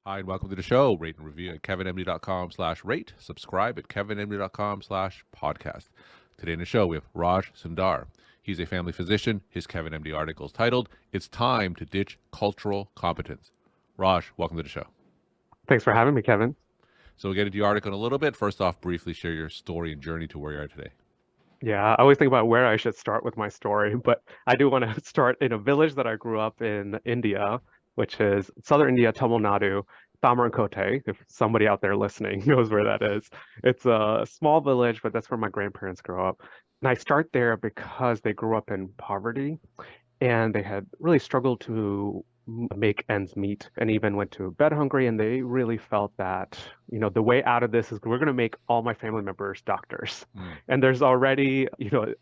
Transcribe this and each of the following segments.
Hi, and welcome to the show. Rate and review at kevinmd.com/rate. Subscribe at kevinmd.com/podcast. Today in the show, we have Raj Sundar. He's a family physician. His Kevin MD article is titled, "It's Time to Ditch Cultural Competence." Raj, welcome to the show. Thanks for having me, Kevin. So we'll get into your article in a little bit. First off, briefly share your story and journey to where you are today. Yeah, I always think about where I should start with my story, but I do want to start in a village that I grew up in India, which is southern India, Tamil Nadu, Thamarkote, if somebody out there listening knows where that is. It's a small village, but that's where my grandparents grew up. And I start there because they grew up in poverty and they had really struggled to make ends meet and even went to bed hungry. And they really felt that, the way out of this is we're going to make all my family members doctors. And there's already,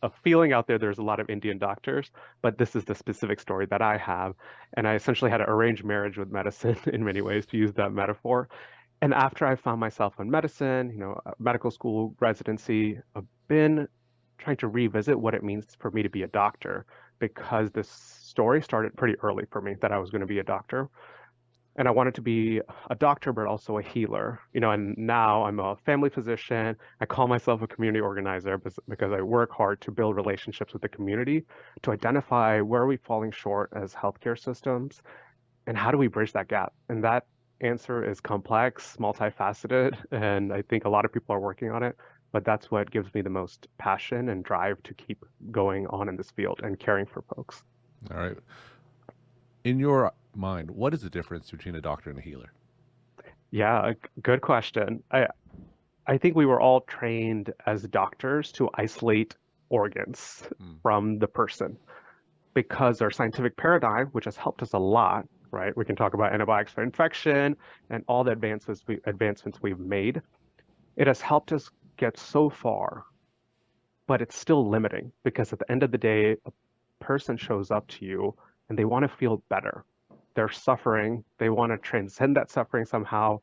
a feeling out there, there's a lot of Indian doctors, but this is the specific story that I have. And I essentially had an arranged marriage with medicine in many ways, to use that metaphor. And after I found myself in medicine, medical school residency, I've been trying to revisit what it means for me to be a doctor because this story started pretty early for me that I was going to be a doctor. And I wanted to be a doctor, but also a healer, and now I'm a family physician. I call myself a community organizer because I work hard to build relationships with the community to identify where are we falling short as healthcare systems and how do we bridge that gap? And that answer is complex, multifaceted, and I think a lot of people are working on it. But that's what gives me the most passion and drive to keep going on in this field and caring for folks. All right. In your mind, what is the difference between a doctor and a healer? Yeah, good question. I think we were all trained as doctors to isolate organs from the person because our scientific paradigm, which has helped us a lot, right? We can talk about antibiotics for infection and all the advancements we've made. It has helped us get so far, but it's still limiting because at the end of the day, a person shows up to you and they want to feel better. They're suffering, they want to transcend that suffering somehow,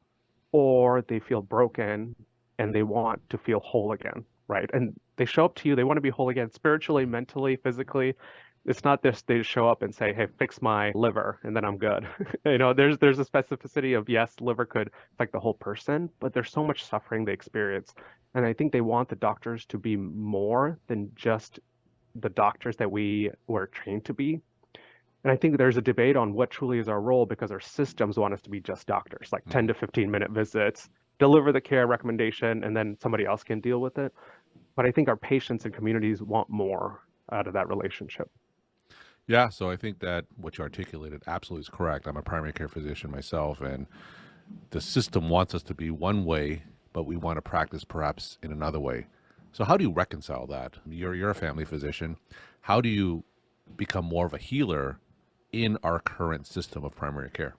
or they feel broken and they want to feel whole again, right? And they show up to you, they want to be whole again, spiritually, mentally, physically. It's not this they show up and say, "Hey, fix my liver," and then I'm good. There's a specificity of yes, liver could affect the whole person, but there's so much suffering they experience. And I think they want the doctors to be more than just the doctors that we were trained to be. And I think there's a debate on what truly is our role because our systems want us to be just doctors, like 10 to 15-minute visits, deliver the care recommendation, and then somebody else can deal with it. But I think our patients and communities want more out of that relationship. Yeah, so I think that what you articulated absolutely is correct. I'm a primary care physician myself, and the system wants us to be one way, but we want to practice perhaps in another way. So how do you reconcile that? You're a family physician. How do you become more of a healer in our current system of primary care?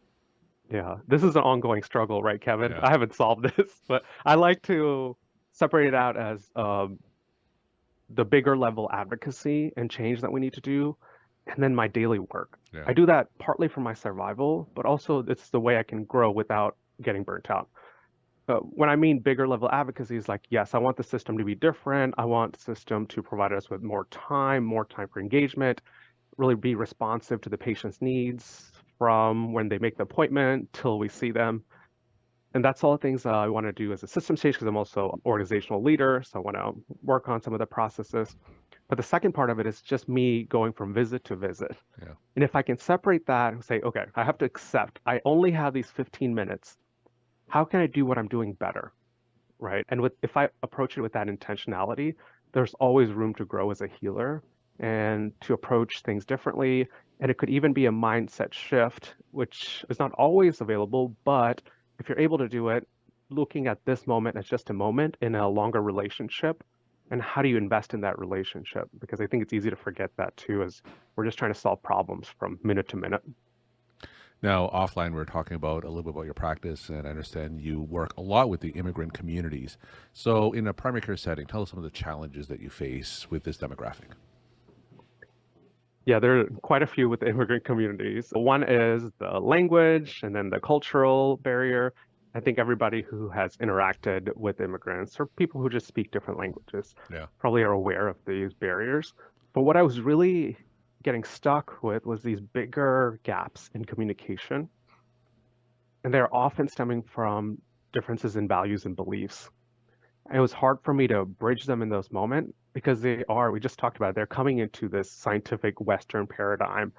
Yeah, this is an ongoing struggle, right, Kevin? Yeah. I haven't solved this, but I like to separate it out as the bigger level advocacy and change that we need to do, and then my daily work. Yeah. I do that partly for my survival, but also it's the way I can grow without getting burnt out. When I mean bigger level advocacy is like, yes, I want the system to be different. I want the system to provide us with more time for engagement, really be responsive to the patient's needs from when they make the appointment till we see them. And that's all the things I want to do as a system stage because I'm also an organizational leader. So I want to work on some of the processes. But the second part of it is just me going from visit to visit. Yeah. And if I can separate that and say, okay, I have to accept I only have these 15 minutes. How can I do what I'm doing better? Right. And if I approach it with that intentionality, there's always room to grow as a healer and to approach things differently. And it could even be a mindset shift, which is not always available, but if you're able to do it, looking at this moment as just a moment in a longer relationship, and how do you invest in that relationship? Because I think it's easy to forget that too, as we're just trying to solve problems from minute to minute. Now, offline, we were talking about a little bit about your practice, and I understand you work a lot with the immigrant communities. So in a primary care setting, tell us some of the challenges that you face with this demographic. Yeah, there are quite a few with the immigrant communities. One is the language and then the cultural barrier. I think everybody who has interacted with immigrants or people who just speak different languages Yeah. probably are aware of these barriers. But what I was really getting stuck with was these bigger gaps in communication. And they're often stemming from differences in values and beliefs. And it was hard for me to bridge them in those moments because we just talked about it, they're coming into this scientific Western paradigm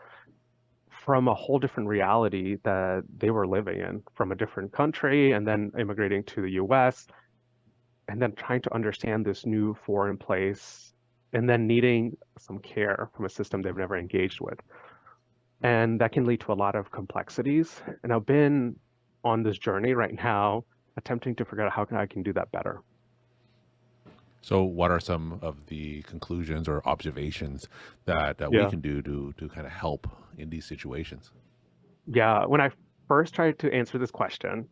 from a whole different reality that they were living in, from a different country and then immigrating to the US and then trying to understand this new foreign place and then needing some care from a system they've never engaged with. And that can lead to a lot of complexities. And I've been on this journey right now, attempting to figure out how I can do that better. So, what are some of the conclusions or observations that we Yeah. can do to kind of help in these situations? Yeah. When I first tried to answer this question,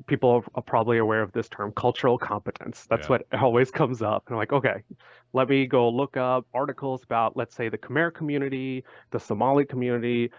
people are probably aware of this term, cultural competence. That's Yeah. what always comes up. And I'm like, okay, let me go look up articles about, let's say, the Khmer community, the Somali community,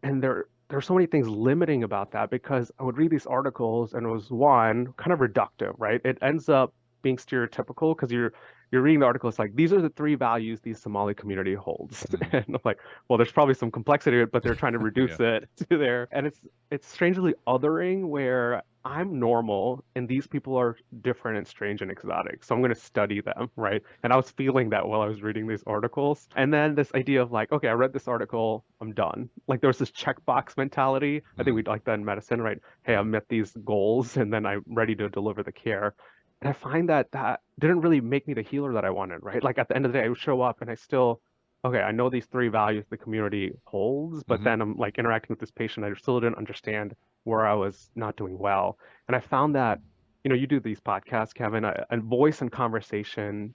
and there's so many things limiting about that because I would read these articles and it was one kind of reductive, right? It ends up being stereotypical because you're reading the article, it's like these are the three values the Somali community holds. Mm. And I'm like, well, there's probably some complexity to it, but they're trying to Yeah. reduce it to there. And it's strangely othering where I'm normal and these people are different and strange and exotic. So I'm going to study them, right? And I was feeling that while I was reading these articles. And then this idea of like, okay, I read this article, I'm done. Like there was this checkbox mentality. I think Mm. we'd like that in medicine, right? Hey, Yeah. I've met these goals and then I'm ready to deliver the care. And I find that that didn't really make me the healer that I wanted, right? Like at the end of the day, I would show up and I still, okay, I know these three values the community holds, but Hmm. then I'm like interacting with this patient. I still didn't understand where I was not doing well. And I found that, you do these podcasts, Kevin, a voice and conversation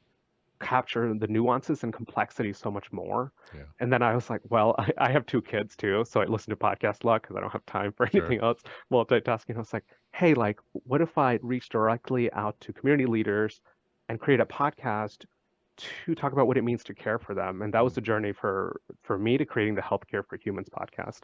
capture the nuances and complexity so much more. Yeah. And then I was like, well, I have two kids too, so I listen to podcasts a lot because I don't have time for Sure. anything else. Multitasking. I was like, hey, like, what if I reach directly out to community leaders and create a podcast to talk about what it means to care for them? And that was Mm. the journey for me to creating the Healthcare for Humans podcast.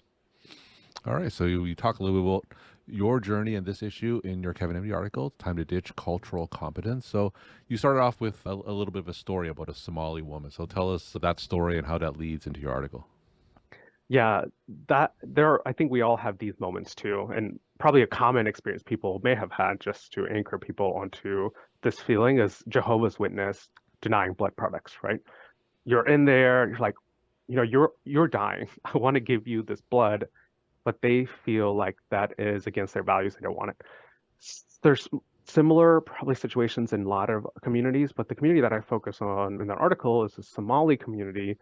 All right. So you talk a little bit about your journey in this issue in your Kevin MD article, Time to Ditch Cultural Competence. So you started off with a little bit of a story about a Somali woman. So tell us that story and how that leads into your article. Yeah, I think we all have these moments too, and probably a common experience people may have had just to anchor people onto this feeling is Jehovah's Witness denying blood products, right? You're in there, you're like, you're dying. I want to give you this blood, but they feel like that is against their values. They don't want it. There's similar probably situations in a lot of communities, but the community that I focus on in that article is the Somali community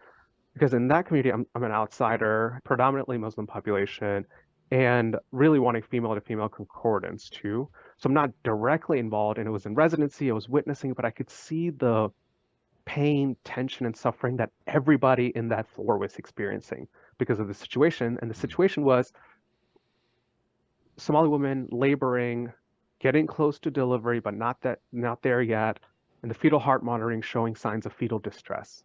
because in that community, I'm an outsider, predominantly Muslim population, and really wanting female to female concordance too. So I'm not directly involved, and it was in residency, I was witnessing, but I could see the pain, tension, and suffering that everybody in that floor was experiencing because of the situation. And the Mm. situation was Somali women laboring, getting close to delivery, but not there yet, and the fetal heart monitoring showing signs of fetal distress.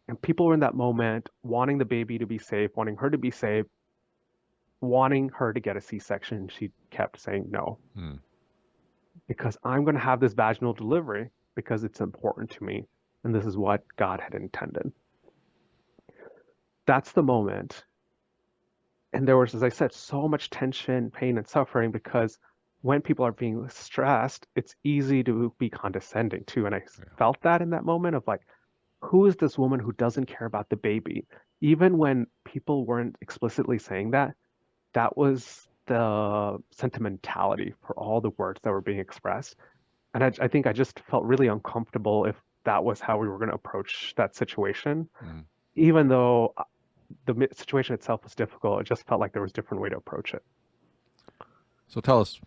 And people were in that moment wanting the baby to be safe, wanting her to be safe, wanting her to get a C-section. She kept saying no, Mm. because I'm going to have this vaginal delivery because it's important to me. And this is what God had intended. That's the moment. And there was, as I said, so much tension, pain, and suffering because when people are being stressed, it's easy to be condescending too. And I Yeah. felt that in that moment of like, who is this woman who doesn't care about the baby? Even when people weren't explicitly saying that, that was the sentimentality for all the words that were being expressed. And I think I just felt really uncomfortable if that was how we were going to approach that situation. Mm. Even though the situation itself was difficult, it just felt like there was a different way to approach it. So tell us,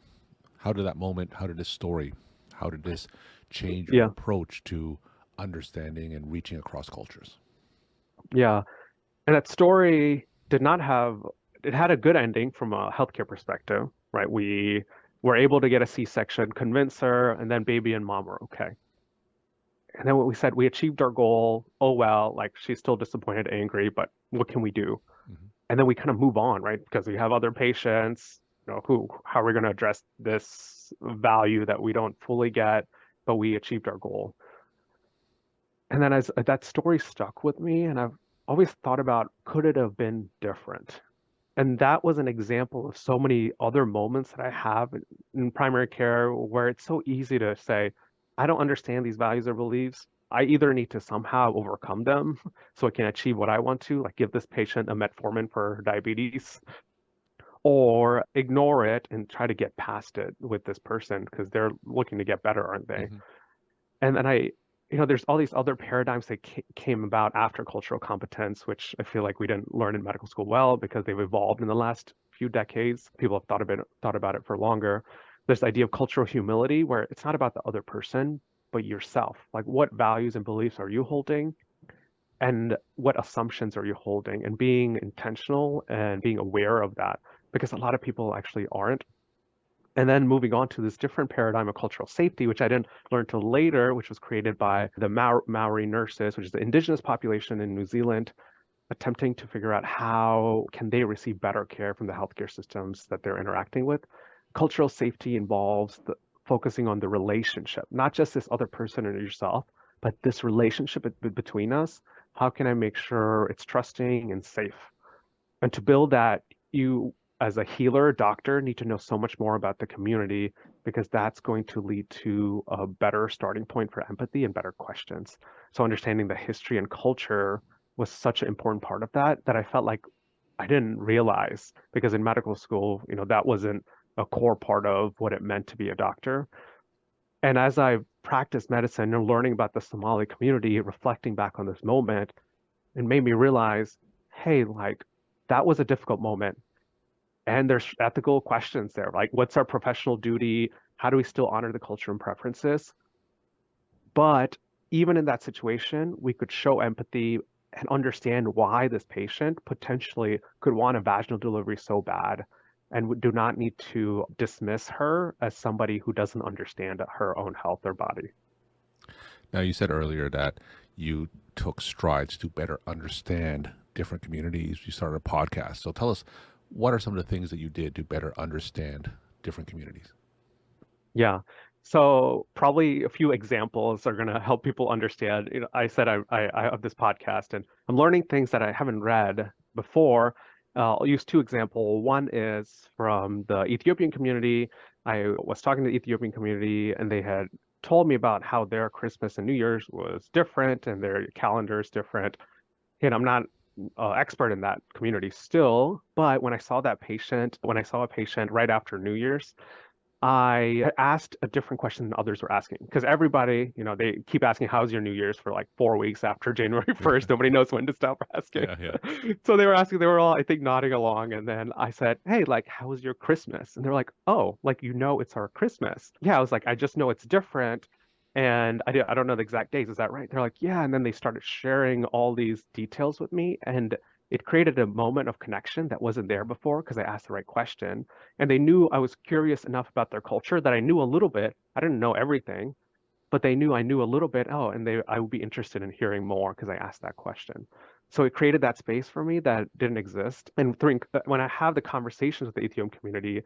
how did that moment, how did this story, how did this change your Yeah, approach to understanding and reaching across cultures? yeah. And that story did not have, it had a good ending from a healthcare perspective, right? We were able to get a C-section, convince her, and then baby and mom were okay. And then what we said, we achieved our goal. Oh well, like she's still disappointed, angry, but what can we do? Hmm. And then we kind of move on, right? Because we have other patients, how are we going to address this value that we don't fully get, but we achieved our goal. And then as that story stuck with me, and I've always thought about, could it have been different? And that was an example of so many other moments that I have in primary care where it's so easy to say, I don't understand these values or beliefs. I either need to somehow overcome them so I can achieve what I want to, like give this patient a metformin for diabetes, or ignore it and try to get past it with this person because they're looking to get better, aren't they? Hmm. And then there's all these other paradigms that came about after cultural competence, which I feel like we didn't learn in medical school well because they've evolved in the last few decades. People have thought about it for longer. This idea of cultural humility, where it's not about the other person, but yourself. Like, what values and beliefs are you holding? And what assumptions are you holding? And being intentional and being aware of that, because a lot of people actually aren't. And then moving on to this different paradigm of cultural safety, which I didn't learn till later, which was created by the Maori nurses, which is the indigenous population in New Zealand, attempting to figure out how can they receive better care from the healthcare systems that they're interacting with. Cultural safety involves focusing on the relationship, not just this other person or yourself, but this relationship between us. How can I make sure it's trusting and safe? And to build that, you, as a healer, doctor, need to know so much more about the community because that's going to lead to a better starting point for empathy and better questions. So understanding the history and culture was such an important part of that that I felt like I didn't realize because in medical school, that wasn't a core part of what it meant to be a doctor. And as I practiced medicine and learning about the Somali community, reflecting back on this moment, it made me realize, hey, like that was a difficult moment. And there's ethical questions there, like what's our professional duty? How do we still honor the culture and preferences? But even in that situation, we could show empathy and understand why this patient potentially could want a vaginal delivery so bad and do not need to dismiss her as somebody who doesn't understand her own health or body. Now, you said earlier that you took strides to better understand different communities. You started a podcast. So tell us, what are some of the things that you did to better understand different communities? Yeah. So probably a few examples are going to help people understand. I said I have this podcast and I'm learning things that I haven't read before. I'll use two examples. One is from the Ethiopian community. I was talking to the Ethiopian community and they had told me about how their Christmas and New Year's was different and their calendar is different. And I'm not expert in that community still, but when I saw a patient right after New Year's, I asked a different question than others were asking because everybody, they keep asking, how's your New Year's for like 4 weeks after January 1st? Nobody knows when to stop asking. Yeah, yeah. So they were asking, they were all, I think, nodding along. And then I said, hey, like, how was your Christmas? And they're like, oh, like, it's our Christmas. Yeah, I was like, I just know it's different. And I don't know the exact days. Is that right? They're like, yeah. And then they started sharing all these details with me. And it created a moment of connection that wasn't there before because I asked the right question. And they knew I was curious enough about their culture that I knew a little bit. I didn't know everything, but they knew I knew a little bit. Oh, and I would be interested in hearing more because I asked that question. So it created that space for me that didn't exist. And when I have the conversations with the Ethiopian community,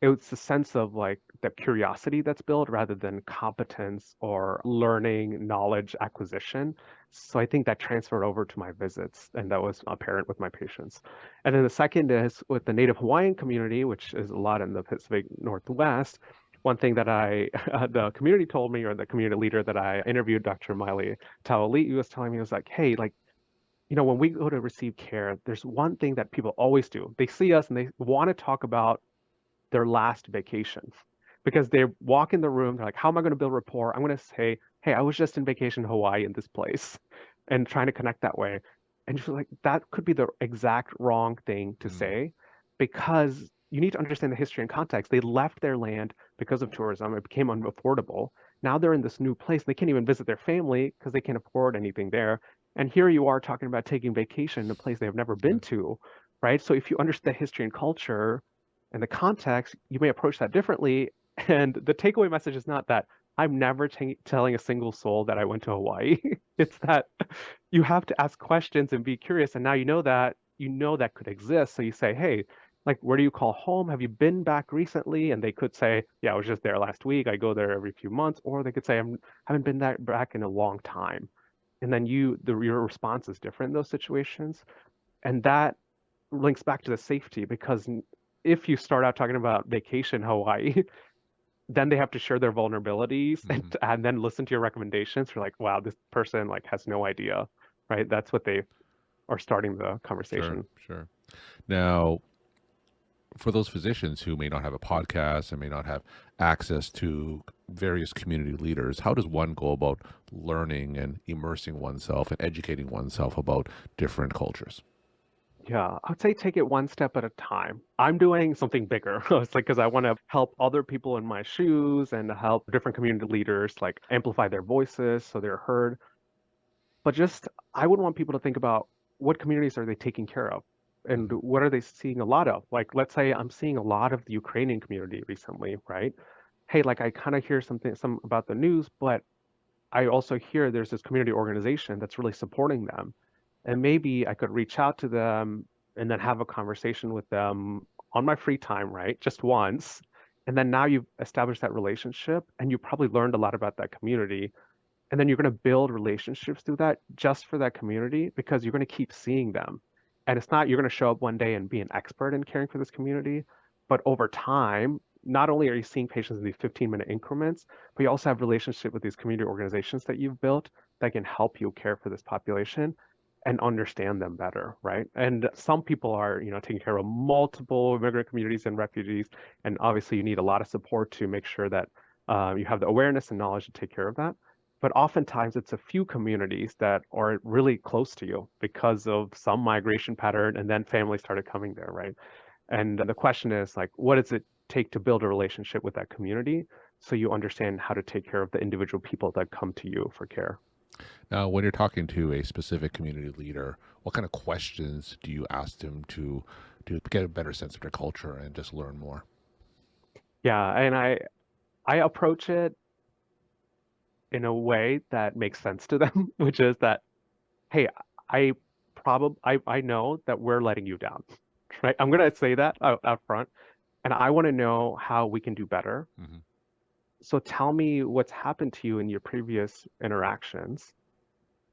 it's a sense of like that curiosity that's built rather than competence or learning knowledge acquisition. So I think that transferred over to my visits, and that was apparent with my patients. And then the second is with the Native Hawaiian community, which is a lot in the Pacific Northwest. One thing that the community told me, or the community leader that I interviewed, Dr. Miley Tawali, was telling me, was like, hey, like, when we go to receive care, there's one thing that people always do. They see us and they want to talk about their last vacation because they walk in the room. They're like, how am I going to build rapport? I'm going to say, hey, I was just in vacation in Hawaii in this place and trying to connect that way. And you feel like that could be the exact wrong thing to Mm, say because you need to understand the history and context. They left their land because of tourism. It became unaffordable. Now they're in this new place. They can't even visit their family because they can't afford anything there. And here you are talking about taking vacation in a place they have never been yeah. to, right? So if you understand the history and culture, and the context, you may approach that differently. And the takeaway message is not that I'm never telling a single soul that I went to Hawaii. It's that you have to ask questions and be curious. And now you know that could exist. So you say, hey, like, where do you call home? Have you been back recently? And they could say, yeah, I was just there last week. I go there every few months. Or they could say, haven't been back in a long time. And then your response is different in those situations. And that links back to the safety because if you start out talking about vacation Hawaii, then they have to share their vulnerabilities Hmm. and then listen to your recommendations. You're like, wow, this person like has no idea, right? That's what they are starting the Sure, conversation. sure. Now, for those physicians who may not have a podcast and may not have access to various community leaders, how does one go about learning and immersing oneself and educating oneself about different cultures? Yeah, I would say take it one step at a time. I'm doing something bigger. It's like because I want to help other people in my shoes and help different community leaders like amplify their voices so they're heard. But just I would want people to think about what communities are they taking care of and Hmm. what are they seeing a lot of? Like let's say I'm seeing a lot of the Ukrainian community recently, right? Hey, like I kind of hear some about the news, but I also hear there's this community organization that's really supporting them. And maybe I could reach out to them and then have a conversation with them on my free time, right? Just once. And then now you've established that relationship and you probably learned a lot about that community. And then you're going to build relationships through that just for that community because you're going to keep seeing them. And it's not you're going to show up one day and be an expert in caring for this community, but over time, not only are you seeing patients in these 15-minute increments, but you also have relationship with these community organizations that you've built that can help you care for this population and understand them better, right? And some people are, taking care of multiple immigrant communities and refugees, and obviously you need a lot of support to make sure that you have the awareness and knowledge to take care of that. But oftentimes it's a few communities that are really close to you because of some migration pattern, and then families started coming there, right? And the question is like, what does it take to build a relationship with that community so you understand how to take care of the individual people that come to you for care? Now, when you're talking to a specific community leader, what kind of questions do you ask them to get a better sense of their culture and just learn more? Yeah, and I approach it in a way that makes sense to them, which is that, hey, I know that we're letting you down, right? I'm gonna say that out front, and I want to know how we can do better. Hmm. So tell me what's happened to you in your previous interactions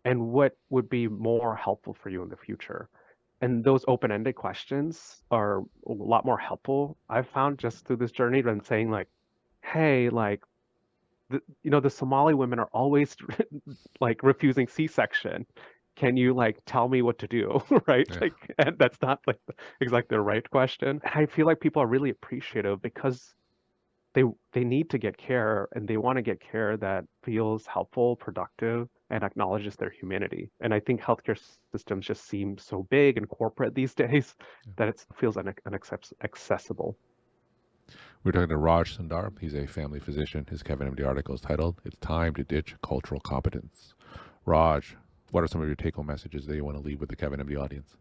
and what would be more helpful for you in the future. And those open-ended questions are a lot more helpful, I've found just through this journey than saying like, hey, like the Somali women are always like refusing C-section. Can you like tell me what to do? Right? Yeah. Like, and that's not like exactly the right question. And I feel like people are really appreciative because they they need to get care and they want to get care that feels helpful, productive, and acknowledges their humanity. And I think healthcare systems just seem so big and corporate these days that it feels inaccessible. We're talking to Raj Sundar. He's a family physician. His Kevin MD article is titled, It's Time to Ditch Cultural Competence. Raj, what are some of your take home messages that you want to leave with the Kevin MD audience?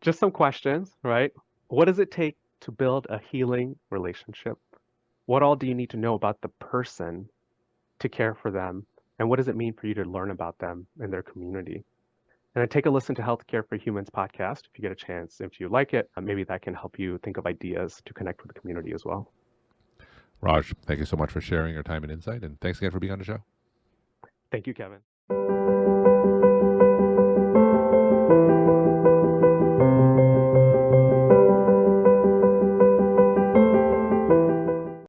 Just some questions, right? What does it take to build a healing relationship? What all do you need to know about the person to care for them? And what does it mean for you to learn about them and their community? And then take a listen to Healthcare for Humans podcast if you get a chance. If you like it, maybe that can help you think of ideas to connect with the community as well. Raj, thank you so much for sharing your time and insight. And thanks again for being on the show. Thank you, Kevin.